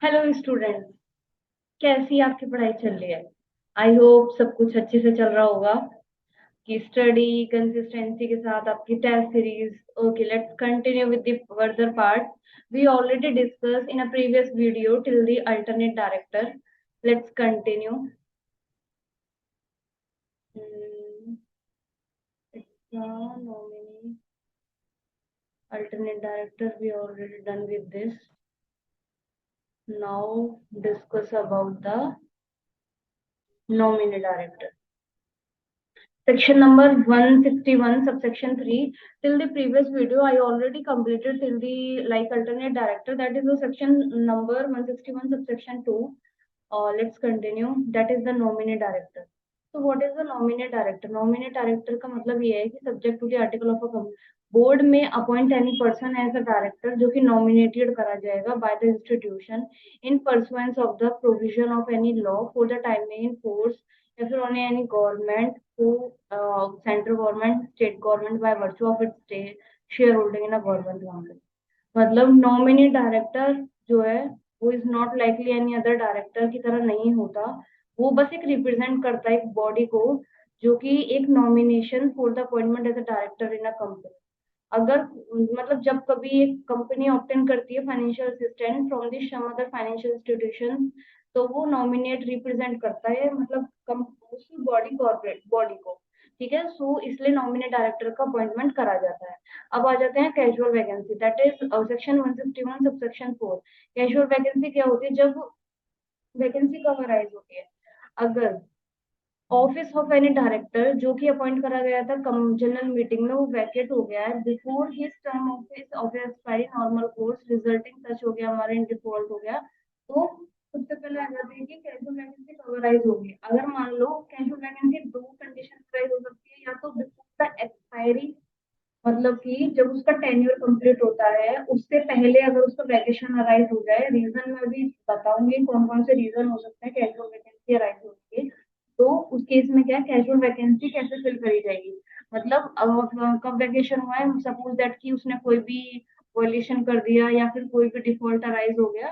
Hello students. कैसी आपकी पढ़ाई चल रही है? आई होप सब कुछ अच्छे से चल रहा होगा कि स्टडी कंसिस्टेंसी के साथ आपकी test series. Okay, let's continue with the further part. We already discuss in a previous video till the alternate director. Let's continue. Nominee alternate director, we already done with this. Now discuss about the nominee director. Section number 161, subsection 3. Till the previous video, I already completed till the like alternate director. That is the section number 161, subsection 2. Let's continue. That is the nominee director. So what is the nominee director? Nominee director का मतलब ये है कि subject to the article of a board may appoint any person as a director जो कि nominated करा जाएगा by the institution in pursuance of the provision of any law for the time being in force या फिर on any government who central government state government by virtue of its state shareholding in a government company. मतलब nominee director जो है वो is not likely any other director की तरह नहीं होता। वो बस एक रिप्रेजेंट करता है एक बॉडी को जो कि एक nomination for the appointment as a director in a company. अगर मतलब जब कभी एक कंपनी ऑप्टेन करती है financial assistant from the some other financial institution तो वो नॉमिनेट रिप्रेजेंट करता है मतलब उसी बॉडी कॉर्पोरेट बॉडी को। ठीक है, सो इसलिए नॉमिनेट डायरेक्टर का अपॉइंटमेंट करा जाता है। अब आ जाते हैं casual vacancy, that is section 161 subsection 4। Casual vacancy क्या होती है? जब वैकेंसी कब अराइज होती है? अगर ऑफिस ऑफ एनी डायरेक्टर जो कि अपॉइंट करा गया था कम जनरल मीटिंग में वो वैकेट हो गया है before his term of expiry normal course resulting सच हो गया हमारे इन डिफॉल्ट हो गया। तो सबसे पहले आ जाती है कि कैजुअल वैकेंसी कब अराइज होगी। अगर मान लो कैजुअल वैकेंसी दो कंडीशन अराइज हो सकती है, या तो बिफोर द एक्सपायरी मतलब कि जब उसका टेन्योर कंप्लीट होता है उससे पहले अगर उसका वैकेशन अराइज हो जाए। रीजन मैं अभी बताऊंगी कौन कौन से रीजन हो सकते हैं कैजुअल वैकेंसी अराइज होने के। तो उस केस में क्या कैजुअल वैकेंसी कैसे फिल करी जाएगी? मतलब कब वैकेशन हुआ है, सपोज दैट कि उसने कोई भी वॉयलेशन कर दिया या फिर कोई भी डिफॉल्ट अराइज हो गया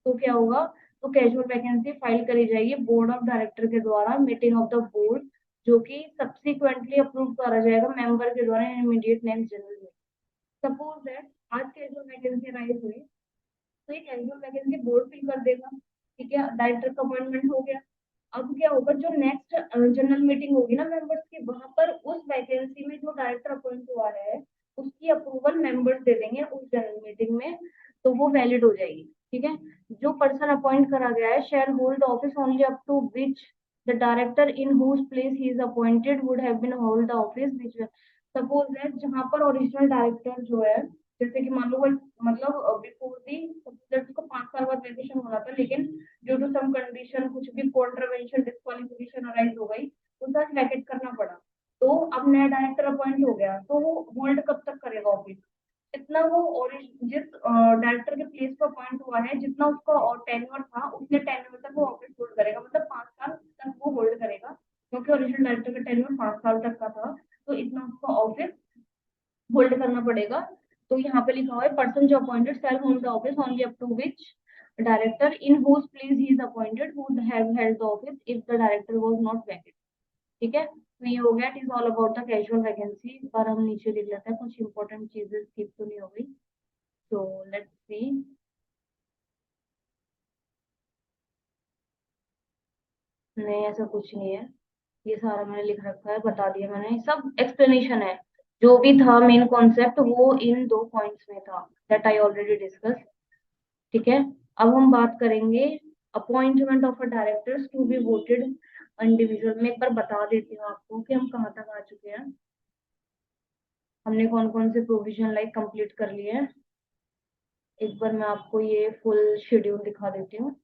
तो क्या होगा? तो कैजुअल वैकेंसी फाइल करी जाएगी बोर्ड ऑफ डायरेक्टर के द्वारा मीटिंग ऑफ द बोर्ड जो कि सब्सिक्वेंटली अप्रूव करा जाएगा मेंबर के द्वारा इमीडिएट नेक्स्ट जनरल में। सपोज दैट आज कैजुअल वैकेंसी राइज हुई तो ये कैजुअल वैकेंसी बोर्ड फिल कर देगा। ठीक है, डायरेक्टर का अपॉइंटमेंट हो गया। अब क्या होगा? जो नेक्स्ट जनरल मीटिंग होगी ना मेंबर्स की, वहां पर उस वैकेंसी में जो डायरेक्टर अपॉइंट हुआ है उसकी अप्रूवल मेंबर्स दे देंगे उस जनरल मीटिंग में, तो वो वैलिड हो जाएगी। ठीक है, जो पर्सन अपॉइंट करा गया है shall hold office only up to which the director in whose place he is appointed would have been hold the office which. Suppose that जहां पर ओरिजिनल डायरेक्टर जो है, जैसे कि मान लो वो मतलब बिफोर दी सपोज दैट उसको 5 साल बाद वैकेशन होना था, लेकिन ड्यू टू सम कंडीशन कुछ भी कॉन्ट्रवेंशन डिस्क्वालिफिकेशन अराइज हो गई तो सर वैकेट करना पड़ा। तो अब नया डायरेक्टर अपॉइंट हो गया तो वो होल्ड कब तक करेगा ऑफिस? जितना वो जिस डायरेक्टर के प्लेस पर अपॉइंट हुआ है जितना उसका और टेन्योर था उतने टेन्योर तक वो ऑफिस होल्ड करेगा, मतलब 5 साल तक वो होल्ड करेगा क्योंकि ओरिजिनल डायरेक्टर का टेन्योर 5 साल तक का था। तो इतना उसका ऑफिस होल्ड करना पड़ेगा। तो यहाँ पे लिखा हुआ है पर्सन जो appointed shall hold the office only up to which director in whose place he is appointed would have held the office if the director was not vacant. ठीक है, तो ये हो गया। It is all about the casual vacancy. पर हम नीचे लिख लेते हैं कुछ इंपॉर्टेंट चीजें स्किप तो नहीं हो गई। So let's see. नहीं, ऐसा कुछ नहीं है। ये सारा मैंने लिख रखा है, बता दिया मैंने, सब एक्सप्लेनेशन है। जो भी था मेन कॉन्सेप्ट वो इन 2 पॉइंट्स में था, दैट आई ऑलरेडी डिस्कस। ठीक है, अब हम बात करेंगे appointment of a directors to be voted individual. मैं एक बार बता देती हूँ आपको कि हम कहाँ तक आ चुके हैं। हमने कौन कौन से प्रोविजन लाइक कंप्लीट कर लिए हैं। एक बार मैं आपको ये फुल शेड्यूल दिखा देती हूँ।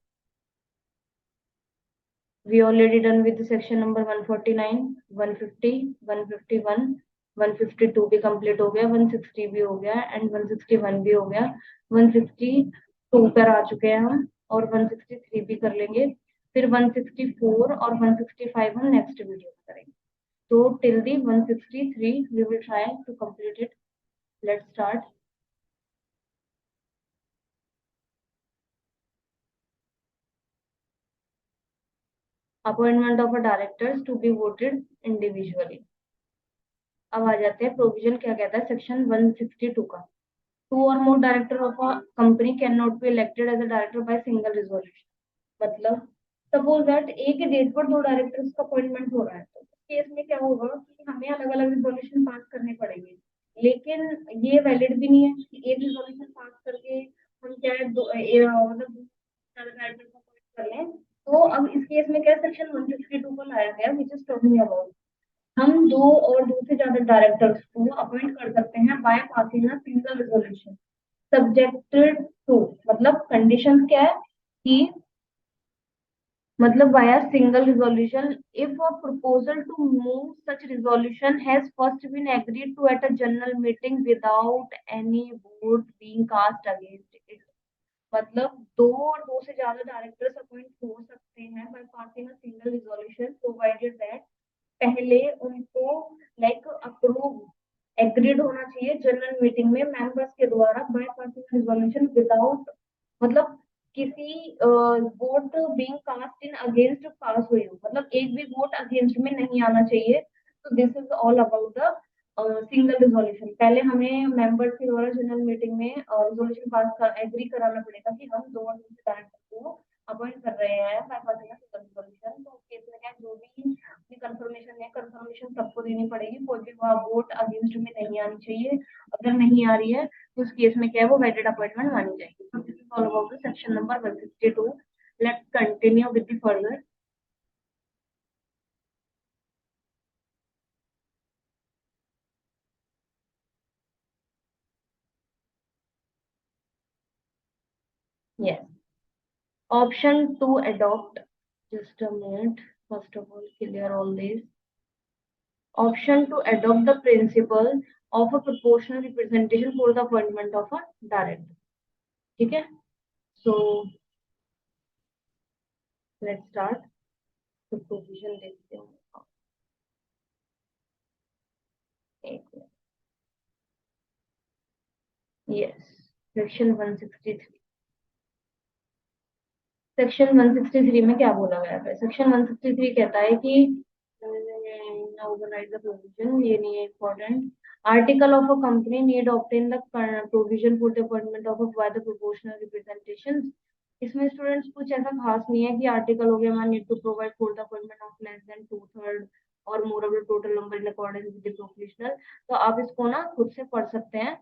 We already done with the section number 149, 150, 151, 152 भी कंप्लीट हो गया, 160 भी हो गया एंड 161 भी हो गया। 162 पर आ चुके हैं हम और 163 भी कर लेंगे। फिर 164 और 165 हम नेक्स्ट वीडियो में करेंगे। तो till the 163 we will try to complete it. Let's start. Appointment of a directors to be voted individually. अब आ जाते हैं प्रोविजन क्या कहता है सेक्शन 162 का। Two or more director of a company can not be elected as a director by single resolution. मतलब suppose that एक ही डेट पर दो डायरेक्टर्स का अपॉइंटमेंट हो रहा है, तो इस केस में क्या होगा कि हमें अलग अलग रिजोल्यूशन पास करने पड़ेंगे। लेकिन ये वैलिड भी नहीं है कि एक रिजोल्यूशन पास करके हम क्या है मतलब डायरेक्टर को अपॉइंट कर लें। तो अब इस केस में क्या सेक्शन 162 को लाया गया विच इज टॉकिंग अबाउट हम दो और दो से ज्यादा डायरेक्टर्स को अपॉइंट कर सकते हैं by passing a single resolution subjected to. मतलब कंडीशन क्या है कि मतलब via single resolution if a proposal to move such resolution has first been agreed to at a general meeting without any vote being cast against it। मतलब दो और दो से ज्यादा डायरेक्टर्स अपॉइंट हो सकते हैं by passing a single resolution provided that पहले उनको लाइक अप्रूव एग्रीड होना चाहिए जनरल मीटिंग में मेंबर्स के द्वारा बाय पासिंग रिजोल्यूशन विदाउट मतलब किसी vote being cast in against pass हुई हो, मतलब एक भी वोट अगेंस्ट में नहीं आना चाहिए। तो this is all about the single resolution. पहले हमें मेंबर्स के द्वारा जनरल मीटिंग में रिजोल्यूशन पास कर एग्री कराना पड़ेगा कि हम दो और दूसरे डायरेक्टर को अपॉइंट कर रहे हैं बाय पासिंग सिंगल रिजोल्यूशन। तो केस में क्या जो भी अपनी कंफर्मेशन है कंफर्मेशन सबको देनी पड़ेगी, कोई भी वोट अगेंस्ट में नहीं आनी चाहिए। अगर नहीं आ रही है तो उस केस में क्या है वो वैलिड अपॉइंटमेंट मानी जाएगी। So this is all about the section number 162. Let's continue with the further. Yes. Option to adopt. Just a minute. First of all, clear all this. Option to adopt the principle of a proportional representation for the appointment of a director. ठीक है? So let's start. तो provision देखते हैं. एक minute. Yes. Section 163. Section 163 में क्या बोला गया है? सेक्शन 163 कहता है कि ओवरराइड द प्रोविजन, ये नहीं है important. Article of a company need obtain the provision for the appointment of by the proportional representation. इसमें स्टूडेंट्स कुछ ऐसा खास नहीं है कि आर्टिकल हो गया मैं need to provide for the appointment of less than 2/3 और more of the total number in accordance with the proportional. तो आप इसको ना खुद से पढ़ सकते हैं।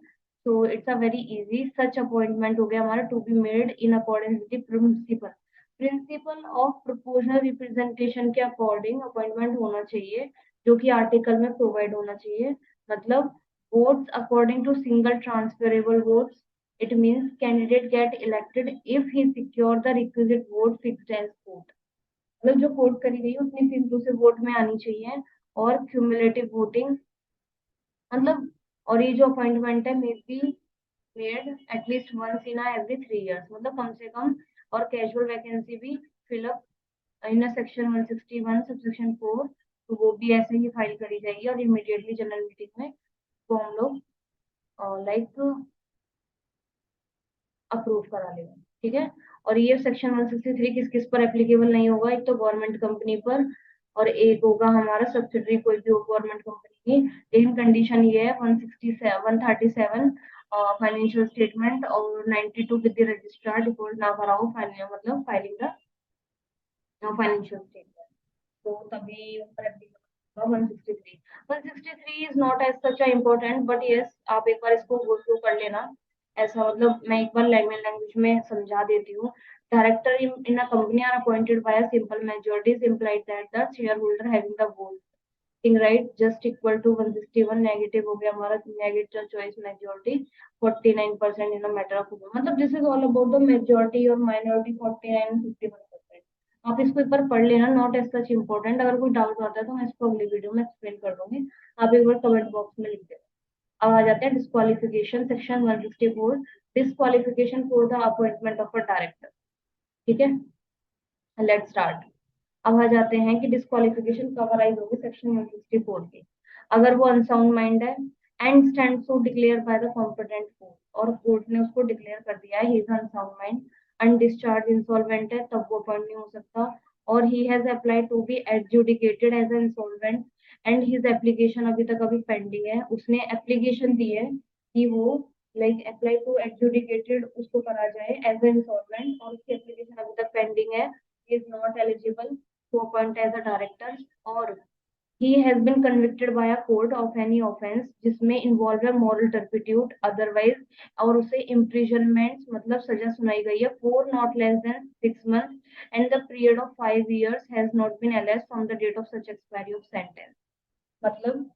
So it's a very easy. Such appointment हो गया हमारा to be made in accordance with the principle. Principle of proportional representation के अकॉर्डिंग अपॉइंटमेंट होना चाहिए जो कि आर्टिकल में प्रोवाइड होना चाहिए। मतलब votes according to single transferable votes. It means candidate get elected if he secure the requisite vote fixed as quota. मतलब जो कोट करी गई उतनी फीस दूसरे वोट में आनी चाहिए। और क्यूमुलेटिव वोटिंग मतलब और ये जो अपॉइंटमेंट है may be made at least once in every 3 years, मतलब कम से कम। और कैजुअल वैकेंसी भी फिलअप इन सेक्शन 161 सबसेक्शन 4, तो वो भी ऐसे ही फाइल करी जाएगी और इमीडिएटली जनरल मीटिंग में तो हम लोग लाइक अप्रूव करा लेंगे। ठीक है। और ये सेक्शन 163 किस किस पर एप्लीकेबल नहीं होगा? एक तो गवर्नमेंट कंपनी पर और एक होगा हमारा सब्सिडरी कोई भी हो गवर्नमेंट कंपनी की। लेकिन कंडीशन ये है 137 फाइनेंशियल स्टेटमेंट और 92 विद द रजिस्ट्रार रिपोर्ट ना भरा हो मतलब फाइलिंग द फाइनेंशियल स्टेटमेंट, तो तभी उस पर एप्लीकेबल होगा 163। 163 is not as such important but yes आप एक बार इसको गो थ्रू कर लेना। ऐसा मतलब मैं एक बार लैंग्वेज में समझा देती हूँ। Director in a company are appointed by a simple majority implied that the share holder having the voting right just equal to 161। Negative हो गया हमारा negative choice majority 49% in a matter of मतलब this is all about the majority और minority 49 51%। आप इसको एक बार पढ़ लेना, नॉट एज सच इम्पोर्टेंट। अगर कोई डाउट आता है तो मैं इसको अगली वीडियो में एक्सप्लेन कर दूंगी, आप एक बार कमेंट बॉक्स में लिख देना। अब आ जाते हैं disqualification section 164। Disqualification for the appointment of a director. ठीक है, लेट्स स्टार्ट। अब आ जाते हैं कि डिस्क्वालिफिकेशन कब अराइज होगी सेक्शन 164 की। अगर वो अनसाउंड माइंड है and stand so declare by the competent court और कोर्ट ने उसको डिक्लेयर कर दिया है he is unsound mind. Undischarge insolvent है तब वो अपॉइंट नहीं हो सकता। और he has applied to be adjudicated as an insolvent and his application अभी तक अभी पेंडिंग है। उसने एप्लीकेशन दी है कि वो लाइक अप्लाई टू एडजुडिकेटेड उसको करा जाए एज एन इंसॉल्वेंट, और उसकी एप्लीकेशन अभी तक पेंडिंग है। He is not eligible to appoint as a director, और he has been convicted by a court of any offense जिसमें involve a moral turpitude otherwise, और उसे imprisonment मतलब सजा सुनाई गई है for not less than 6 months and the period of 5 years has not been elapsed from the date of such expiry of sentence। मतलब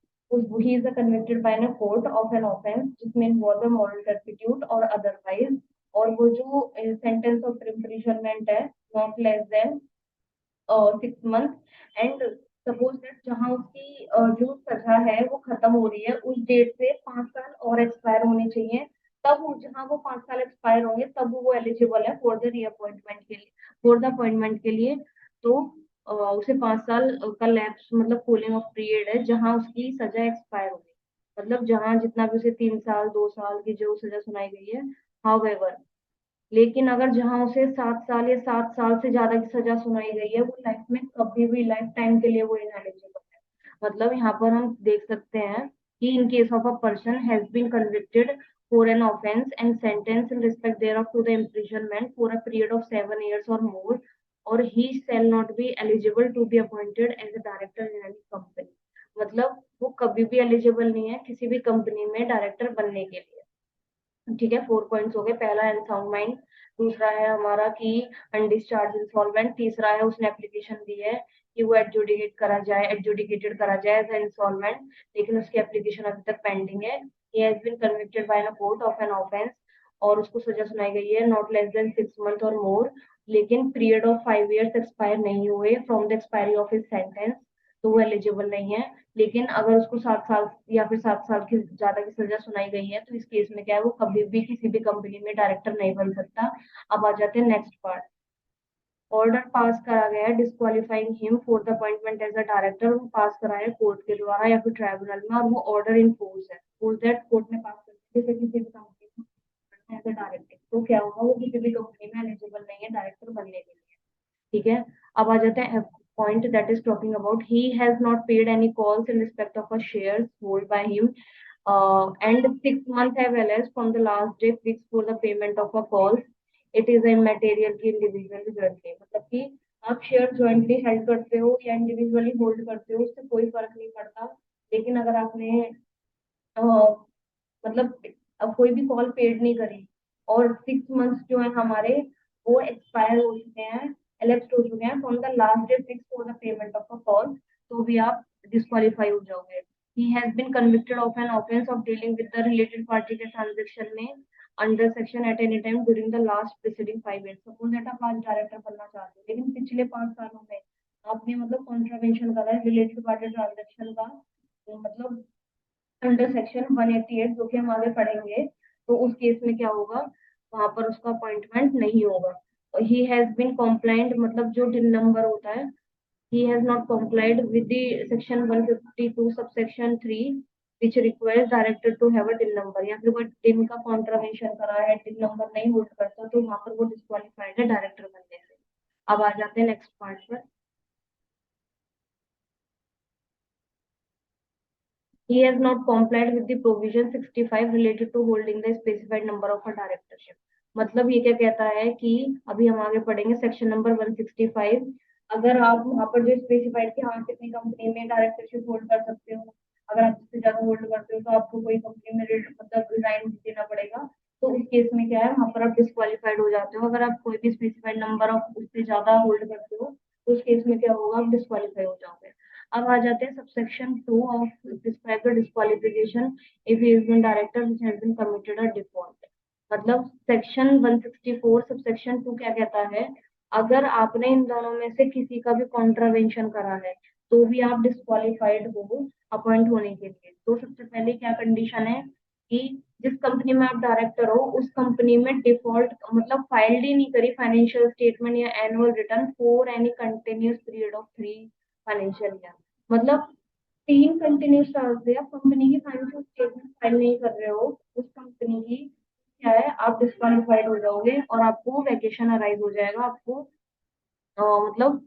he is convicted by a court of an offense जिसमें involve a moral turpitude or otherwise, और वो जो sentence of imprisonment है not less than 6 month, and suppose that जहाँ उसकी जो सजा है वो खत्म हो रही है उस डेट से 5 साल और एक्सपायर होने चाहिए, तब जहाँ वो 5 साल एक्सपायर होंगे तब वो एलिजिबल है फॉर द रीअपॉइंटमेंट के लिए, फॉर द अपॉइंटमेंट के लिए। तो उसे 5 साल का लैप्स मतलब कूलिंग ऑफ पीरियड है जहाँ उसकी सजा एक्सपायर होगी, मतलब जहाँ जितना भी उसे 3 साल 2 साल की जो सजा सुनाई गई है हाउएवर। लेकिन अगर जहाँ उसे 7 साल या 7 साल से ज्यादा की सजा सुनाई गई है वो लाइफ में कभी भी लाइफ टाइम के लिए वो इनएलिजिबल है। मतलब यहाँ पर हम देख सकते हैं कि in case of a person has been convicted for an offence and sentence in respect thereof to the imprisonment for a period of 7 years or more, और he shall not be eligible to be appointed as a director in any company. मतलब वो कभी भी eligible नहीं है किसी भी company में डायरेक्टर बनने के लिए। ठीक है, 4 पॉइंट्स हो गए। पहला है अनसाउंड माइंड, दूसरा है हमारा कि अनडिस्चार्ज इंसॉल्वेंट, तीसरा है उसने एप्लीकेशन दी है कि वो एडजुडिकेट करा जाए एडजुडिकेटेड करा जाए एज इंसॉल्वेंट, लेकिन उसकी एप्लीकेशन अभी तक पेंडिंग है। He has been convicted by a court of an offence, और उसको सजा सुनाई गई है नॉट लेस देन 6 मंथ और मोर, लेकिन पीरियड ऑफ 5 years एक्सपायर नहीं हुए from the expiry of his sentence, तो वो एलिजिबल नहीं है। लेकिन अगर उसको 7 साल या फिर 7 साल की ज्यादा की सजा सुनाई गई है तो इस केस में क्या है वो कभी भी किसी भी कंपनी में डायरेक्टर नहीं बन सकता। अब आ जाते हैं नेक्स्ट पार्ट। ऑर्डर पास करा गया है disqualifying him for the appointment as a director, वो पास करा है कोर्ट के द्वारा या फिर ट्राइब्यूनल में, और वो ऑर्डर इन फोर्स है, फोर्स दैट कोर्ट ने पास कर दिया। जैसे किसी भी कंपनी में एज अ डायरेक्टर तो क्या होगा वो किसी भी कंपनी में एलिजिबल नहीं है डायरेक्टर बनने के लिए। ठीक है, अब आ जाते हैं point that is talking about he has not paid any calls in respect of a shares held by him, and 6 months have elapsed from the last day fixed for the payment of a calls, it is immaterial कि individually jointly, मतलब कि आप share jointly held करते हो या individually hold करते हो उससे कोई फर्क नहीं पड़ता। लेकिन अगर आपने मतलब अब कोई भी कॉल पेड नहीं करी और 6 मंथ्स जो है हमारे वो एक्सपायर हो चुके हैं, एलेप्स हो चुके हैं from the last day fix for the payment of a call, तो भी आप डिस्क्वालीफाई हो जाओगे। He has been convicted of an offence of dealing with the related party के ट्रांजेक्शन में under section at any time during the last preceding 5 years। Suppose that आप आज director बनना चाहते हो लेकिन पिछले 5 सालों में आपने मतलब कॉन्ट्रावेंशन करा है रिलेटेड पार्टी ट्रांजेक्शन का, तो मतलब अंडर सेक्शन 188 जो कि हम आगे पढ़ेंगे, तो उस केस में क्या होगा वहां पर उसका अपॉइंटमेंट नहीं होगा। ही हैज बीन कॉम्प्लाइंट मतलब जो डिन नंबर होता है, he has not complied with the section 152 subsection 3 which requires director to have a din number, या फिर कोई दिन का कॉन्ट्रावेंशन करा है दिन नंबर नहीं होल्ड करता तो वहां पर वो डिस्क्वालीफाइड है डायरेक्टर बनने से। अब आ जाते हैं नेक्स्ट पार्ट पर। He has not complied with the provision 65 related to holding the specified number of a directorship। मतलब ये क्या कहता है कि अभी हम आगे पढ़ेंगे सेक्शन नंबर 165। अगर आप वहां पर जो स्पेसिफाइड कि हाँ कितनी कंपनी में डायरेक्टरशिप होल्ड कर सकते हो, अगर आप इससे ज्यादा होल्ड करते हो तो आपको कोई कंपनी में मतलब रिजाइन देना पड़ेगा। तो उस केस में क्या है वहां पर आप डिस्क्वालीफाइड हो जाते हो। अगर आप कोई भी स्पेसिफाइड नंबर ऑफ उससे ज्यादा होल्ड करते हो तो उस केस में क्या होगा आप डिस्क्वालीफाई हो जाओगे। अब आ जाते हैं subsection 2 of describe the disqualification if he is been director which has been committed a default. मतलब सेक्शन 164 सबसेक्शन 2 क्या कहता है, अगर आपने इन दोनों में से किसी का भी कॉन्ट्रावेंशन करा है तो भी आप डिस्क्वालिफाइड हो अपॉइंट होने के लिए। तो सबसे पहले क्या कंडीशन है कि जिस कंपनी में आप डायरेक्टर हो उस कंपनी में डिफॉल्ट मतलब फाइल ही नहीं करी फाइनेंशियल स्टेटमेंट या annual return for any continuous period of 3 financial year. मतलब 3 कंटिन्यूस साल से आप कंपनी की फाइनेंशियल स्टेटमेंट फाइल नहीं कर रहे हो उस कंपनी की, क्या है आप डिस्क्वालीफाइड हो जाओगे और आपको वैकेशन अराइज हो जाएगा। आपको मतलब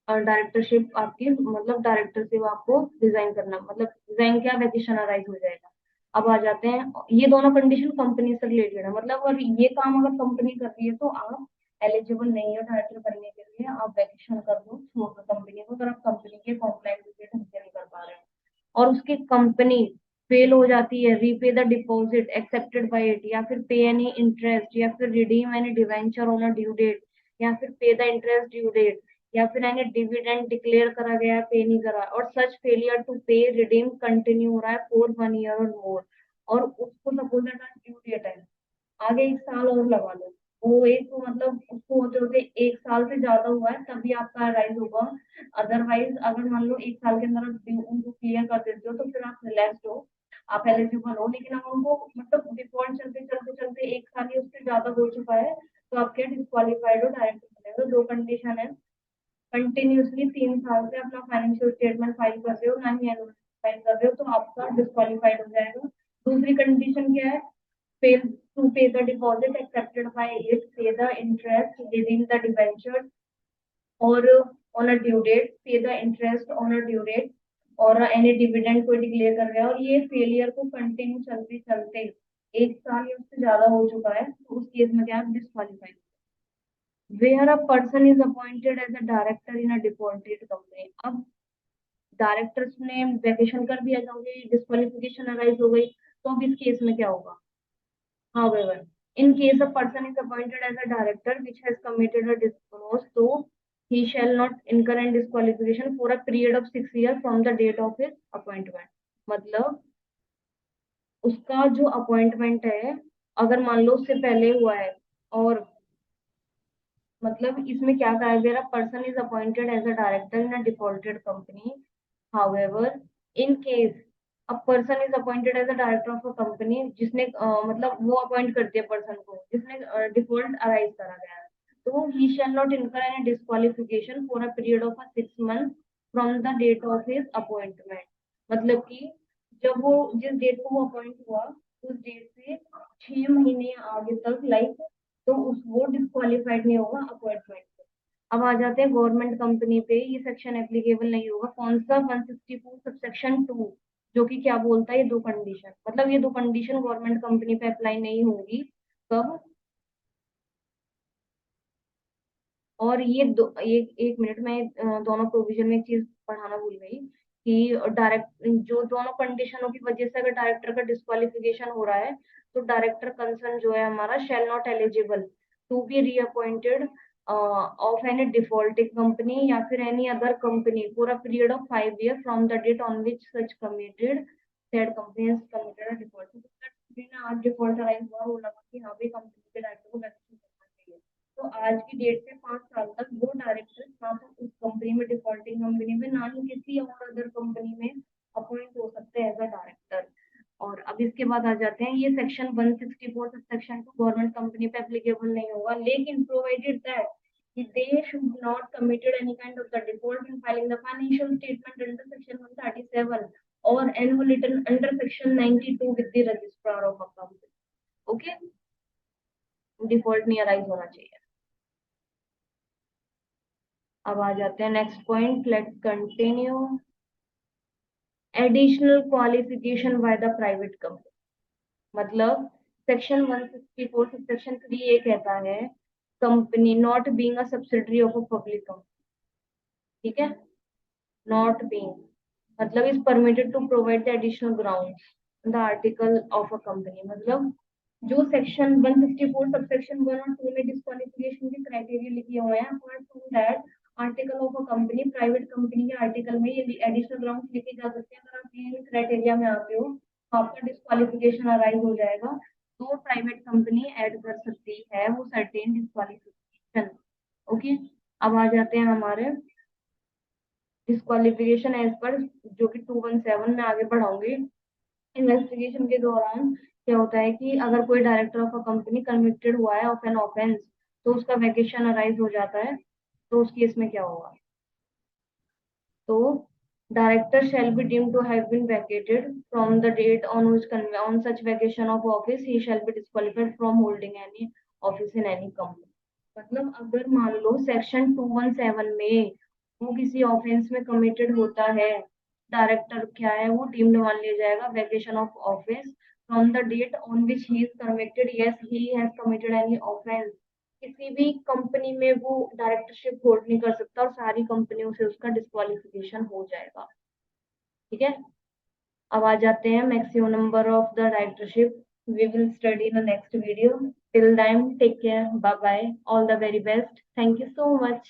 डायरेक्टरशिप आपकी, मतलब डायरेक्टरशिप आपको रिजाइन करना, मतलब रिजाइन क्या, वैकेशन अराइज हो जाएगा। अब आ जाते हैं, ये दोनों कंडीशन कंपनी से रिलेटेड है, मतलब अगर ये काम अगर कंपनी कर रही है तो आप एलिजिबल नहीं हो डायरेक्टर बनने के लिए, आप वैकेशन कर दो, छोड़ दो कंपनी को, अगर आप कंपनी के कॉम्प्लाइंस ढंग से नहीं कर पा रहे हो और उसकी कंपनी फेल हो जाती है, repay the deposit accepted by it, या फिर पे एनी इंटरेस्ट, या फिर redeem any debenture on a due date, या फिर पे द इंटरेस्ट ड्यू डेट, या फिर एनी डिविडेंड डिक्लेयर करा गया है, पे नहीं करा, और सच फेलियर टू पे रिडीम कंटिन्यू हो रहा है फॉर 1 ईयर और मोर, और उसको सपोज दैट ड्यू डेट है, आगे 1 साल और लगा लो, वो एक तो मतलब उसको होते होते 1 साल से ज्यादा हुआ है तभी आपका राइज होगा। अदरवाइज अगर मान लो 1 साल के अंदर आप उनको क्लियर कर देते हो तो फिर आप रिलैक्स हो, आप एलिजिबल हो, लेकिन अगर उनको मतलब डिफॉल्ट चलते चलते चलते 1 साल या उससे ज्यादा हो चुका है तो आप क्या डिस्क्वालीफाइड हो, डायरेक्ट बनेगा। दो कंडीशन है, कंटिन्यूअसली 3 साल से अपना फाइनेंशियल स्टेटमेंट फाइल कर रहे हो, ना ही एनुअल फाइल कर रहे हो, तो आपका डिस्क्वालीफाइड हो जाएगा। दूसरी कंडीशन क्या है, fail to pay the deposit accepted by it, pay the interest within the debenture or on a due date, pay the interest on a due date, और एनी डिविडेंड को डिक्लेयर कर रहा है और ये फेलियर को कंटिन्यू चलते चलते 1 साल या उससे ज्यादा हो चुका है तो उस केस में क्या आप disqualified. Where a person is appointed as a director in a defaulted company, अब डायरेक्टर्स ने वैकेशन कर दिया, क्योंकि डिस्क्वालिफिकेशन अराइज हो गई, तो अब इस केस में क्या होगा। However, in case a person is appointed as a director which has committed a disclose, so he shall not incur any disqualification for a period of 6 years from the date of his appointment. मतलब उसका जो appointment है, अगर मान लो उससे पहले हुआ है, और मतलब इसमें क्या कहा गया, person is appointed as a director in a defaulted company, however in case a person is appointed as a director of a company जिसने मतलब वो अपॉइंट करती है पर्सन को जिसने डिफॉल्ट अराइज करा गया है, तो he shall not incur any disqualification for a period of 6 month from the date of his appointment, मतलब कि जब वो जिस डेट को वो अपॉइंट हुआ उस डेट से 6 महीने आगे तक, लाइक, तो उस वो डिस्क्वालीफाइड नहीं होगा अपॉइंटमेंट से। अब आ जाते हैं गवर्नमेंट कंपनी पे, ये सेक्शन एप्लीकेबल नहीं होगा, कौन सा, 164 सबसेक्शन 2, जो कि क्या बोलता है, ये दो कंडीशन, मतलब ये दो कंडीशन गवर्नमेंट कंपनी पे अप्लाई नहीं होगी। कब, और ये दो, एक मिनट में दोनों प्रोविजन में एक चीज पढ़ाना भूल गई कि डायरेक्ट जो दोनों कंडीशनों की वजह से अगर डायरेक्टर का डिस्क्वालिफिकेशन हो रहा है तो डायरेक्टर कंसर्न जो है हमारा shall not eligible to be reappointed of any defaulting company या फिर any other company for a period of 5 years from the date on which such committed said company has committed a default, तो company ने आज default arise हुआ, वो लगा कि हाँ भाई कंपनी के डायरेक्टर को वैक्सीन करना चाहिए, तो आज की डेट से 5 साल तक वो डायरेक्टर ना तो उस कंपनी में, डिफॉल्टिंग कंपनी में, ना ही किसी और अदर कंपनी में अपॉइंट हो सकते हैं एज अ डायरेक्टर। और अब इसके बाद आ जाते हैं, ये सेक्शन 164 सेक्शन 2 गवर्नमेंट कंपनी पे एप्लीकेबल नहीं होगा, लेकिन provided that they should not committed any kind of the default in filing the financial statement under section 137 or annual return under section 92 with the registrar of accounts। Okay, default नहीं arise होना चाहिए। अब आ जाते हैं next point, let's continue. Additional qualification by the private company, मतलब section 164 section 3 ये कहता है company not being a subsidiary of a public company, ठीक है, नॉट बीइंग मतलब is permitted to provide the additional grounds the article of a company, मतलब जो section 164 subsection 1 और 2 में डिस्क्वालिफिकेशन के क्राइटेरिया लिखे हुए हैं, apart from that article of a company, private company के आर्टिकल में ये एडिशनल ग्राउंड्स लिखे जा सकते हैं, अगर आप ये क्राइटेरिया में आते हो तो आपका डिस्क्वालिफिकेशन अराइज हो जाएगा, तो प्राइवेट कंपनी ऐड कर सकती है वो सर्टेन डिस्क्वालिफिकेशन। ओके, अब आ जाते हैं हमारे डिस्क्वालिफिकेशन एज पर, जो कि 217 में आगे बढ़ाऊंगी। इन्वेस्टिगेशन के दौरान क्या होता है कि अगर कोई director of a company convicted हुआ है ऑफ एन ऑफेंस तो उसका वैकेशन अराइज हो जाता है, तो उस केस में क्या होगा, तो director shall be deemed to have been vacated from the date on which on such vacation of office he shall be disqualified from holding any office in any company। मतलब अगर मान लो सेक्शन 217 में वो किसी ऑफेंस में committed होता है, director क्या है वो डीम्ड मान लिया जाएगा vacation of office from the date on which he is convicted, yes he has committed any offence. किसी भी कंपनी में वो डायरेक्टरशिप होल्ड नहीं कर सकता और सारी कंपनियों से उसका डिस्क्वालिफिकेशन हो जाएगा। ठीक है, अब आ जाते हैं maximum number of the directorship. We will study in the next video. Till then take care, bye bye, all the very best, thank you so much.